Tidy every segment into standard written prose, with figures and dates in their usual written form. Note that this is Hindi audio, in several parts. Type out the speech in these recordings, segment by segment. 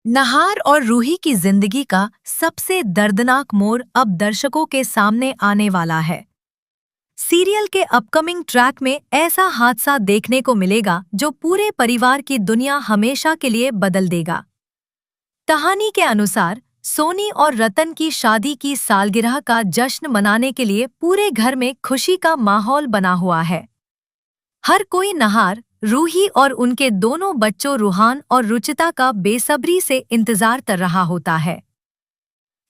नहार और रूही की जिंदगी का सबसे दर्दनाक मोड़ अब दर्शकों के सामने आने वाला है। सीरियल के अपकमिंग ट्रैक में ऐसा हादसा देखने को मिलेगा जो पूरे परिवार की दुनिया हमेशा के लिए बदल देगा। कहानी के अनुसार सोनी और रतन की शादी की सालगिरह का जश्न मनाने के लिए पूरे घर में खुशी का माहौल बना हुआ है। हर कोई नहार, रूही और उनके दोनों बच्चों रूहान और रुचिता का बेसब्री से इंतजार कर रहा होता है।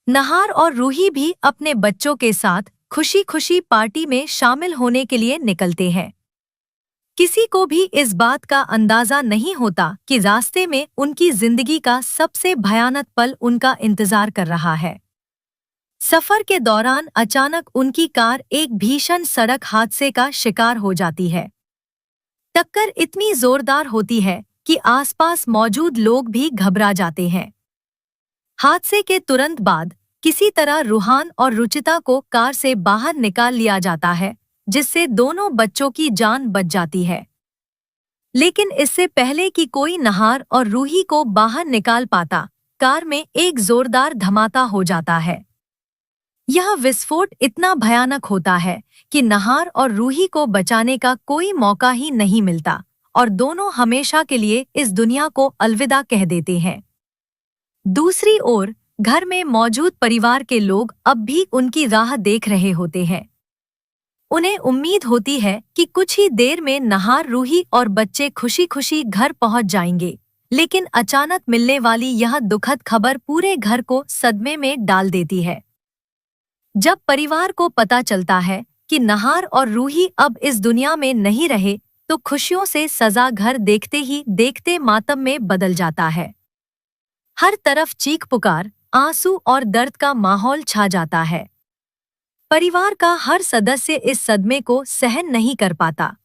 नहार और रूही भी अपने बच्चों के साथ खुशी खुशी पार्टी में शामिल होने के लिए निकलते हैं। किसी को भी इस बात का अंदाजा नहीं होता कि रास्ते में उनकी जिंदगी का सबसे भयानक पल उनका इंतजार कर रहा है। सफर के दौरान अचानक उनकी कार एक भीषण सड़क हादसे का शिकार हो जाती है। टक्कर इतनी जोरदार होती है कि आसपास मौजूद लोग भी घबरा जाते हैं। हादसे के तुरंत बाद किसी तरह रूहान और रुचिता को कार से बाहर निकाल लिया जाता है, जिससे दोनों बच्चों की जान बच जाती है। लेकिन इससे पहले कि कोई नहार और रूही को बाहर निकाल पाता, कार में एक जोरदार धमाका हो जाता है। यह विस्फोट इतना भयानक होता है कि नहार और रूही को बचाने का कोई मौका ही नहीं मिलता और दोनों हमेशा के लिए इस दुनिया को अलविदा कह देते हैं। दूसरी ओर घर में मौजूद परिवार के लोग अब भी उनकी राह देख रहे होते हैं। उन्हें उम्मीद होती है कि कुछ ही देर में नहार, रूही और बच्चे खुशी खुशी घर पहुंच जाएंगे, लेकिन अचानक मिलने वाली यह दुखद खबर पूरे घर को सदमे में डाल देती है। जब परिवार को पता चलता है कि नहार और रूही अब इस दुनिया में नहीं रहे, तो खुशियों से सजा घर देखते ही देखते मातम में बदल जाता है। हर तरफ चीख पुकार, आंसू और दर्द का माहौल छा जाता है। परिवार का हर सदस्य इस सदमे को सहन नहीं कर पाता।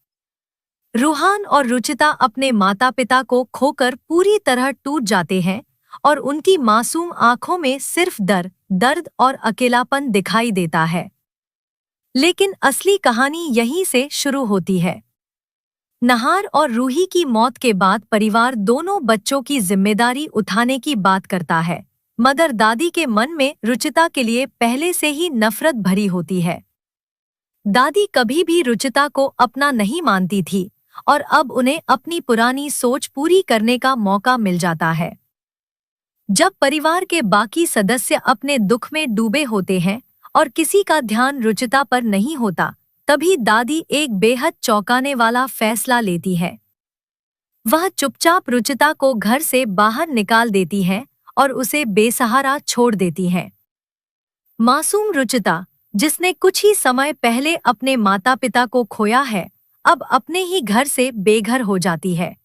रूहान और रुचिता अपने माता पिता को खोकर पूरी तरह टूट जाते हैं और उनकी मासूम आंखों में सिर्फ दर्द और अकेलापन दिखाई देता है। लेकिन असली कहानी यहीं से शुरू होती है। नहार और रूही की मौत के बाद परिवार दोनों बच्चों की जिम्मेदारी उठाने की बात करता है, मगर दादी के मन में रुचिता के लिए पहले से ही नफरत भरी होती है। दादी कभी भी रुचिता को अपना नहीं मानती थी और अब उन्हें अपनी पुरानी सोच पूरी करने का मौका मिल जाता है। जब परिवार के बाकी सदस्य अपने दुख में डूबे होते हैं और किसी का ध्यान रुचिता पर नहीं होता, तभी दादी एक बेहद चौंकाने वाला फैसला लेती है। वह चुपचाप रुचिता को घर से बाहर निकाल देती है और उसे बेसहारा छोड़ देती है। मासूम रुचिता, जिसने कुछ ही समय पहले अपने माता पिता को खोया है, अब अपने ही घर से बेघर हो जाती है।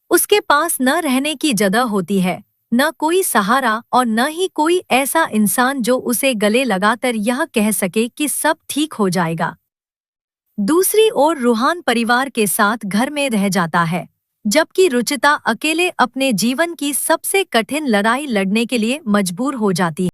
उसके पास न रहने की जगह होती है, न कोई सहारा और न ही कोई ऐसा इंसान जो उसे गले लगाकर यह कह सके कि सब ठीक हो जाएगा। दूसरी ओर रूहान परिवार के साथ घर में रह जाता है, जबकि रुचिता अकेले अपने जीवन की सबसे कठिन लड़ाई लड़ने के लिए मजबूर हो जाती है।